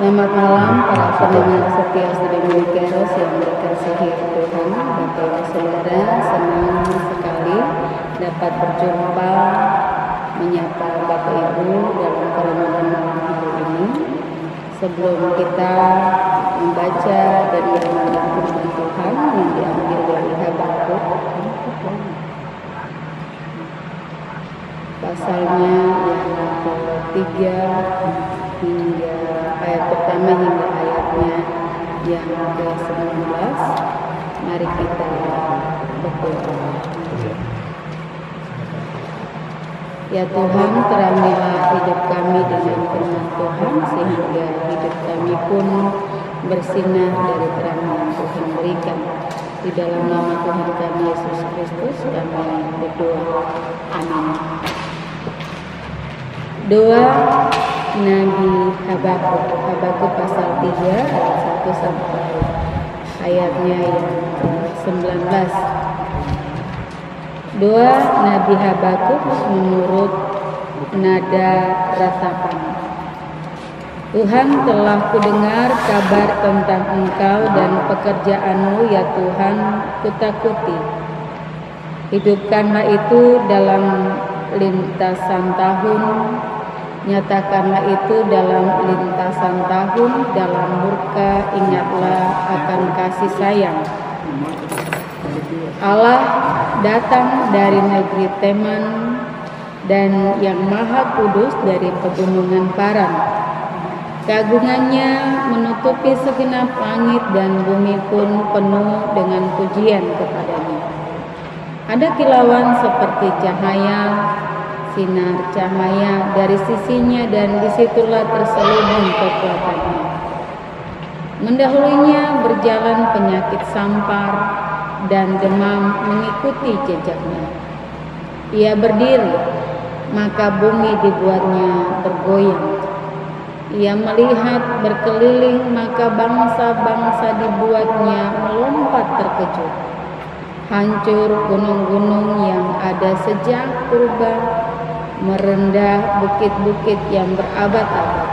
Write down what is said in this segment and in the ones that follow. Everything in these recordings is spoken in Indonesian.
Selamat malam para pendengar setia Studio Keros yang dikasihi Tuhan, Bapak Ibu Saudara. Senang sekali dapat berjumpa menyapa Bapak Ibu dalam kerenungan malam hari ini. Sebelum kita membaca dari firman Tuhan yang diambil dari Habakuk, pasalnya yang ketiga hingga ayat pertama hingga ayatnya yang ke-19. Mari kita berdoa. Ya Tuhan, terangilah hidup kami dengan firman Tuhan, sehingga hidup kami pun bersinar dari terang yang Tuhan berikan. Di dalam nama Tuhan kami Yesus Kristus kami berdoa. Amin. Doa Nabi Habakuk, Habakuk pasal 3 ayat 1 sampai ayatnya yang ke-19. Doa Nabi Habakuk menurut nada ratapan. Tuhan, telah kudengar kabar tentang Engkau dan pekerjaan-Mu, ya Tuhan, kutakuti. Hidupkanlah itu dalam lintasan tahun, nyatakanlah itu dalam lintasan tahun, dalam murka ingatlah akan kasih sayang. Allah datang dari negeri Teman dan yang maha kudus dari pegunungan Paran. Keagungannya menutupi segenap langit dan bumi pun penuh dengan pujian kepadanya. Ada kilauan seperti cahaya, sinar cahaya dari sisinya, dan disitulah terselubung kekuatannya. Mendahulunya berjalan penyakit sampar dan demam mengikuti jejaknya. Ia berdiri, maka bumi dibuatnya bergoyang. Ia melihat berkeliling, maka bangsa-bangsa dibuatnya melompat terkejut. Hancur gunung-gunung yang ada sejak purba, merendah bukit-bukit yang berabad-abad.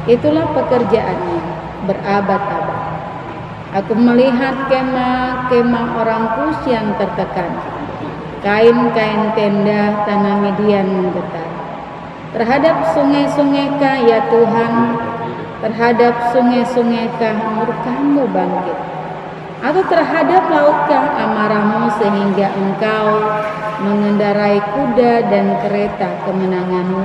Itulah pekerjaannya, berabad-abad. Aku melihat kemah-kemah orang Kus yang tertekan. Kain-kain tenda tanah Midian menggetar. Terhadap sungai-sungaikah, ya Tuhan, terhadap sungai-sungaikah murka-Mu bangkit? Atau terhadap lautkah amarah-Mu sehingga Engkau mengendarai kuda dan kereta kemenangan-Mu?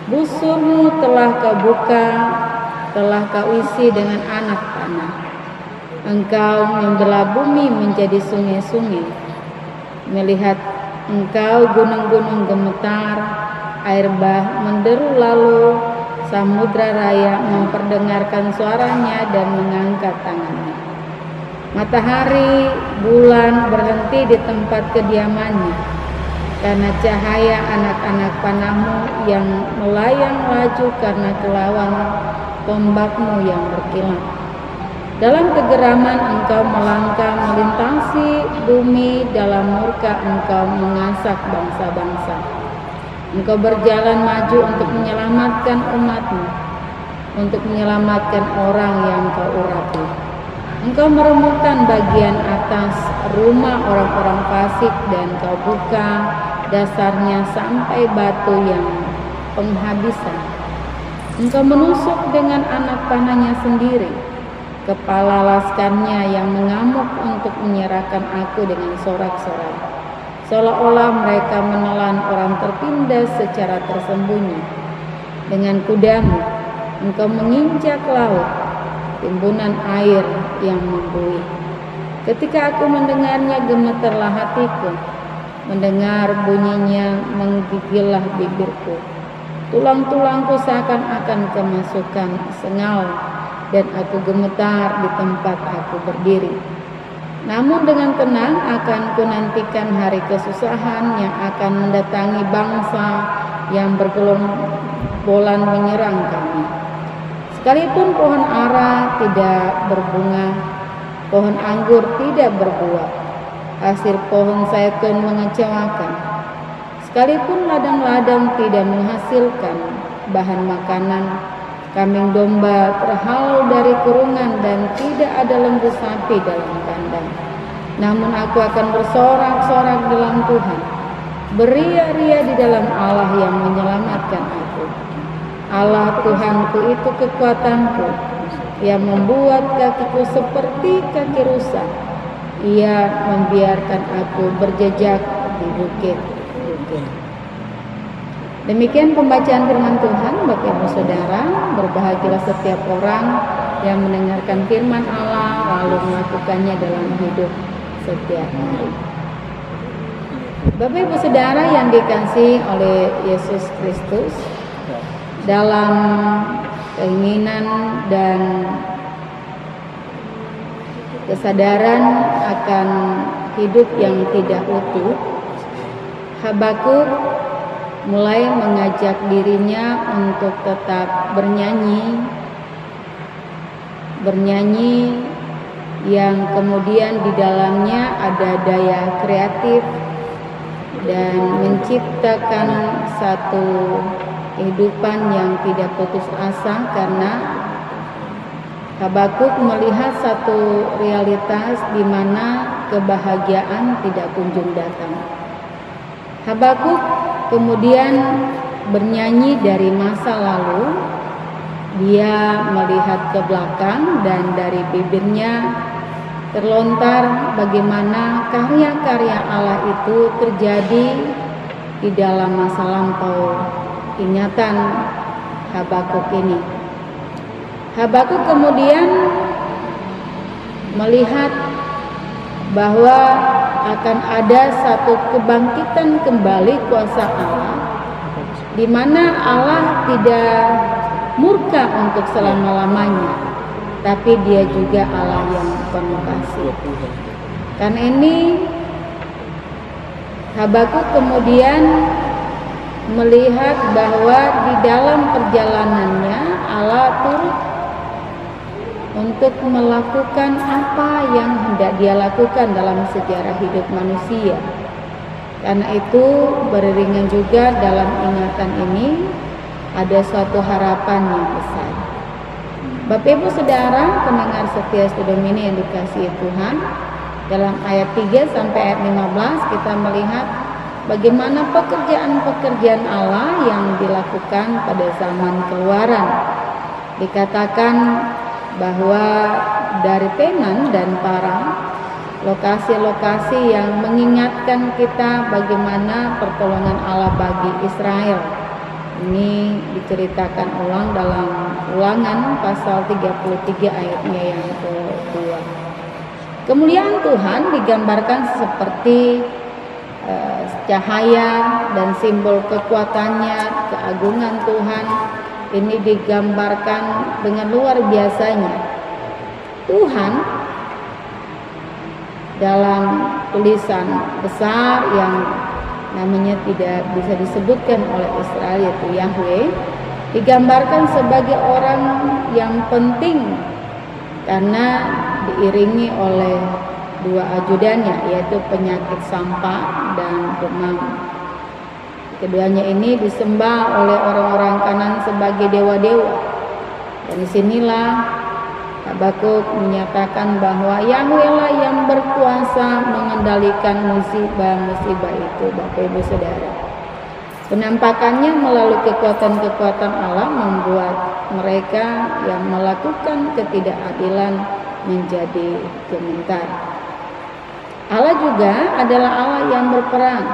Busur-Mu telah Kau buka, telah Kau isi dengan anak panah. Engkau membelah bumi menjadi sungai-sungai. Melihat Engkau gunung-gunung gemetar, air bah menderu, lalu samudra raya memperdengarkan suaranya dan mengangkat tangannya. Matahari, bulan berhenti di tempat kediamannya, karena cahaya anak-anak panah-Mu yang melayang laju karena kelawan tombak-Mu yang berkilat. Dalam kegeraman Engkau melangkah melintasi bumi, dalam murka Engkau mengasak bangsa-bangsa. Engkau berjalan maju untuk menyelamatkan umat-Mu, untuk menyelamatkan orang yang Kau urapi. Engkau meremukkan bagian atas rumah orang-orang fasik, dan Kau buka dasarnya sampai batu yang penghabisan. Engkau menusuk dengan anak panahnya sendiri, kepala laskarnya yang mengamuk untuk menyerahkan aku dengan sorak-sorai. Seolah-olah mereka menelan orang tertindas secara tersembunyi. Dengan kuda-Mu Engkau menginjak laut, timbunan air yang membuih. Ketika aku mendengarnya, gemetarlah hatiku. Mendengar bunyinya, menggigillah bibirku. Tulang-tulangku seakan-akan kemasukan sengal, dan aku gemetar di tempat aku berdiri. Namun dengan tenang akan kunantikan hari kesusahan yang akan mendatangi bangsa yang bergelombolan menyerang kami. Sekalipun pohon ara tidak berbunga, pohon anggur tidak berbuah, hasil pohon zaitun mengecewakan. Sekalipun ladang-ladang tidak menghasilkan bahan makanan, Kambing domba terhalau dari kurungan dan tidak ada lembu sapi dalam kandang. Namun aku akan bersorak-sorak dalam Tuhan, beria-ria di dalam Allah yang menyelamatkan aku. Allah Tuhanku itu kekuatanku, yang membuat kakiku seperti kaki rusa. Ia membiarkan aku berjejak di bukit-bukit. Demikian pembacaan firman Tuhan. Bapak Ibu Saudara, berbahagialah setiap orang yang mendengarkan firman Allah lalu melakukannya dalam hidup setiap hari. Bapak Ibu Saudara yang dikasihi oleh Yesus Kristus, dalam keinginan dan kesadaran akan hidup yang tidak utuh, Habakuk mulai mengajak dirinya untuk tetap bernyanyi yang kemudian di dalamnya ada daya kreatif dan menciptakan satu kehidupan yang tidak putus asa, karena Habakuk melihat satu realitas di mana kebahagiaan tidak kunjung datang. Habakuk kemudian bernyanyi dari masa lalu. Dia melihat ke belakang dan dari bibirnya terlontar bagaimana karya-karya Allah itu terjadi di dalam masa lampau ingatan Habakuk ini. Habakuk kemudian melihat bahwa akan ada satu kebangkitan kembali kuasa Allah, di mana Allah tidak murka untuk selama-lamanya, tapi Dia juga Allah yang penuh kasih. Karena ini Habakuk kemudian melihat bahwa di dalam perjalanannya Allah turut untuk melakukan apa yang hendak Dia lakukan dalam sejarah hidup manusia. Karena itu beriringan juga dalam ingatan ini ada suatu harapan yang besar. Bapak Ibu Saudara pendengar setia Studio Mini yang dikasihi Tuhan, dalam ayat 3 sampai ayat 15 kita melihat bagaimana pekerjaan-pekerjaan Allah yang dilakukan pada zaman Keluaran. Dikatakan bahwa dari Teman dan Paran, lokasi-lokasi yang mengingatkan kita bagaimana pertolongan Allah bagi Israel. Ini diceritakan ulang dalam Ulangan pasal 33 ayatnya yang kedua. Kemuliaan Tuhan digambarkan seperti cahaya dan simbol kekuatannya, keagungan Tuhan. Ini digambarkan dengan luar biasanya. Tuhan dalam tulisan besar yang namanya tidak bisa disebutkan oleh Israel, yaitu Yahweh, digambarkan sebagai orang yang penting karena diiringi oleh dua ajudannya, yaitu penyakit sampah dan demam. Keduanya ini disembah oleh orang-orang Kanaan sebagai dewa-dewa. Dan disinilah Habakuk menyatakan bahwa Yahweh lah yang berkuasa mengendalikan musibah-musibah itu. Bapak Ibu Saudara, penampakannya melalui kekuatan-kekuatan Allah membuat mereka yang melakukan ketidakadilan menjadi gemetar. Allah juga adalah Allah yang berperang.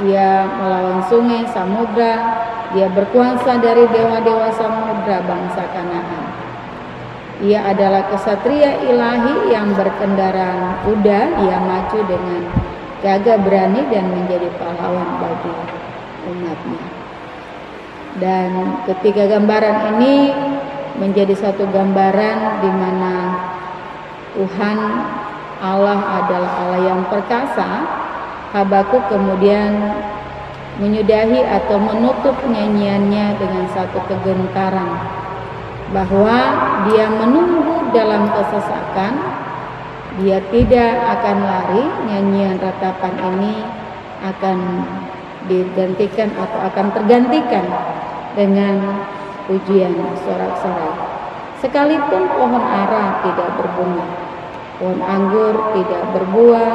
Ia melawan sungai, samudra. Dia berkuasa dari dewa-dewa samudra bangsa Kanaan. Ia adalah kesatria ilahi yang berkendaraan kuda. Ia maju dengan gagah berani dan menjadi pahlawan bagi umatnya. Dan ketiga gambaran ini menjadi satu gambaran di mana Tuhan Allah adalah Allah yang perkasa. Habakuk kemudian menyudahi atau menutup nyanyiannya dengan satu kegentaran bahwa dia menunggu dalam kesesakan. Dia tidak akan lari. Nyanyian ratapan ini akan digantikan atau akan tergantikan dengan pujian sorak-sorai. Sekalipun pohon ara tidak berbunga, pohon anggur tidak berbuah,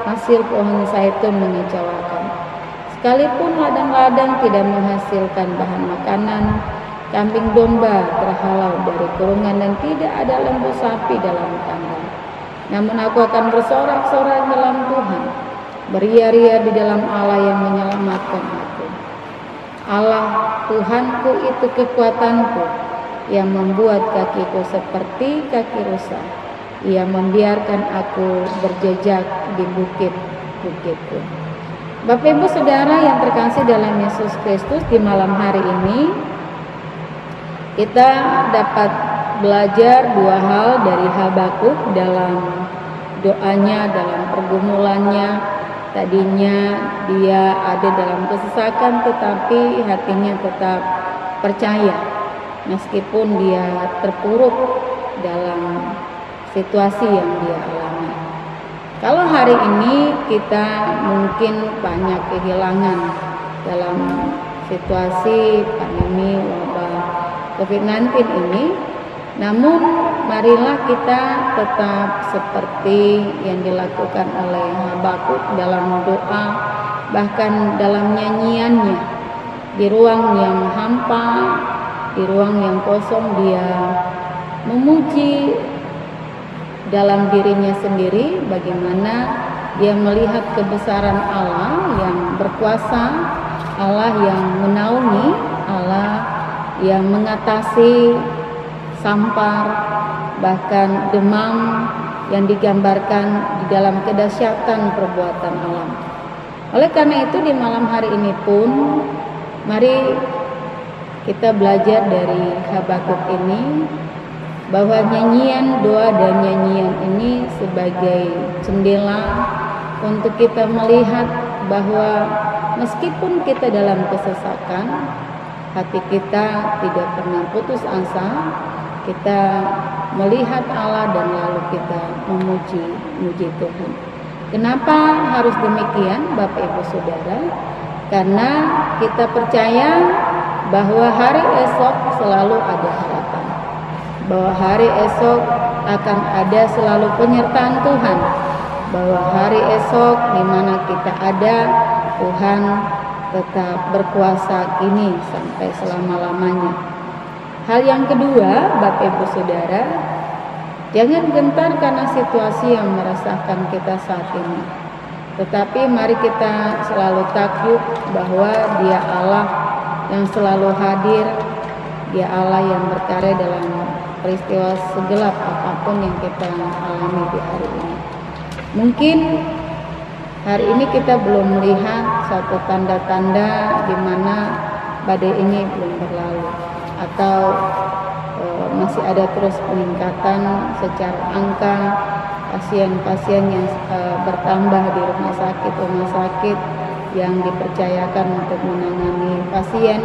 hasil pohon zaitun mengecewakan. Sekalipun ladang-ladang tidak menghasilkan bahan makanan, kambing domba terhalau dari kurungan dan tidak ada lembu sapi dalam kandang. Namun aku akan bersorak-sorai dalam Tuhan, beria-ria di dalam Allah yang menyelamatkan aku. Allah Tuhanku itu kekuatanku, yang membuat kakiku seperti kaki rusa. Ia membiarkan aku berjejak di bukit-bukitku. Bapak Ibu Saudara yang terkasih dalam Yesus Kristus, di malam hari ini kita dapat belajar dua hal dari Habakuk dalam doanya, dalam pergumulannya. Tadinya dia ada dalam kesesakan, tetapi hatinya tetap percaya meskipun dia terpuruk dalam situasi yang dia alami. Kalau hari ini kita mungkin banyak kehilangan dalam situasi pandemi wabah COVID-19 ini, namun marilah kita tetap seperti yang dilakukan oleh Habakuk dalam doa, bahkan dalam nyanyiannya. Di ruang yang hampa, di ruang yang kosong, dia memuji dalam dirinya sendiri bagaimana dia melihat kebesaran Allah yang berkuasa, Allah yang menaungi, Allah yang mengatasi sampar, bahkan demam yang digambarkan di dalam kedahsyatan perbuatan alam. Oleh karena itu di malam hari ini pun mari kita belajar dari Habakuk ini, bahwa nyanyian, doa dan nyanyian ini sebagai jendela untuk kita melihat bahwa meskipun kita dalam kesesakan, hati kita tidak pernah putus asa. Kita melihat Allah dan lalu kita memuji Tuhan. Kenapa harus demikian, Bapak Ibu Saudara? Karena kita percaya bahwa hari esok selalu ada harapan, bahwa hari esok akan ada selalu penyertaan Tuhan, bahwa hari esok di mana kita ada, Tuhan tetap berkuasa kini sampai selama-lamanya. Hal yang kedua, Bapak Ibu Saudara, jangan gentar karena situasi yang meresahkan kita saat ini. Tetapi mari kita selalu takjub bahwa Dia Allah yang selalu hadir, Dia Allah yang berkarya dalam peristiwa segelap apapun yang kita alami di hari ini. Mungkin hari ini kita belum melihat suatu tanda-tanda di mana badai ini belum berlalu, atau masih ada terus peningkatan secara angka pasien-pasien yang bertambah di rumah sakit yang dipercayakan untuk menangani pasien.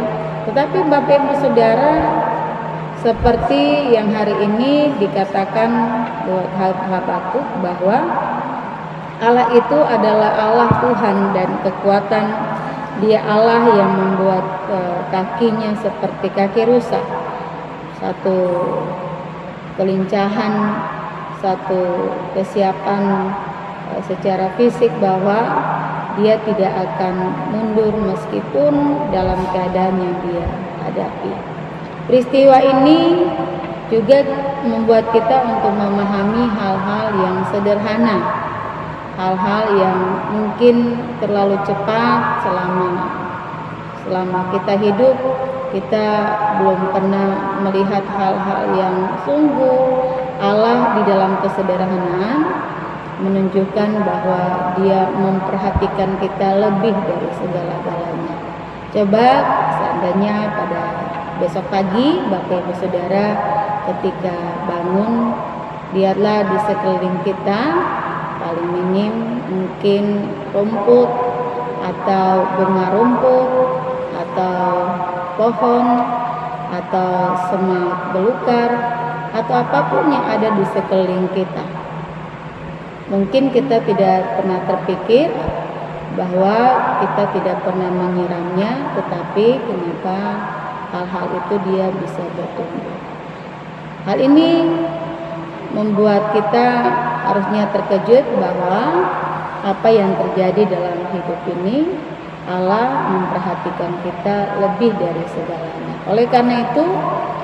Tetapi Bapak Ibu Saudara, seperti yang hari ini dikatakan buat Habakuk bahwa Allah itu adalah Allah Tuhan dan kekuatan. Dia Allah yang membuat kakinya seperti kaki rusa. Satu kelincahan, satu kesiapan secara fisik bahwa dia tidak akan mundur meskipun dalam keadaan yang dia hadapi. Peristiwa ini juga membuat kita untuk memahami hal-hal yang sederhana, hal-hal yang mungkin terlalu cepat selama kita hidup. Kita belum pernah melihat hal-hal yang sungguh Allah di dalam kesederhanaan menunjukkan bahwa Dia memperhatikan kita lebih dari segala-galanya. Coba seandainya pada besok pagi Bapak Ibu Saudara ketika bangun, lihatlah di sekeliling kita, paling minim mungkin rumput atau bunga rumput atau pohon atau semak belukar atau apapun yang ada di sekeliling kita. Mungkin kita tidak pernah terpikir bahwa kita tidak pernah menyiramnya, tetapi kenapa hal-hal itu dia bisa bertumbuh. Hal ini membuat kita harusnya terkejut bahwa apa yang terjadi dalam hidup ini, Allah memperhatikan kita lebih dari segalanya. Oleh karena itu,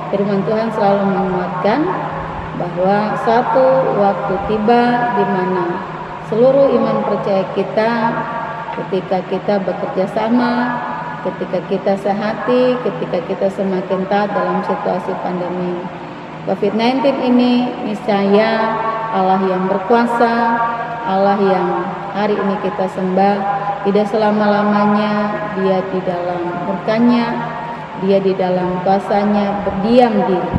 firman Tuhan selalu menguatkan bahwa suatu waktu tiba di mana seluruh iman percaya kita, ketika kita bekerja sama, ketika kita sehati, ketika kita semakin taat dalam situasi pandemi COVID-19 ini, niscaya Allah yang berkuasa, Allah yang hari ini kita sembah, tidak selama-lamanya dia di dalam murkanya, dia di dalam kuasanya berdiam diri.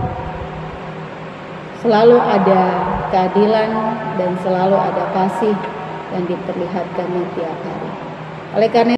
Selalu ada keadilan dan selalu ada kasih yang diperlihatkannya tiap hari. Oleh karena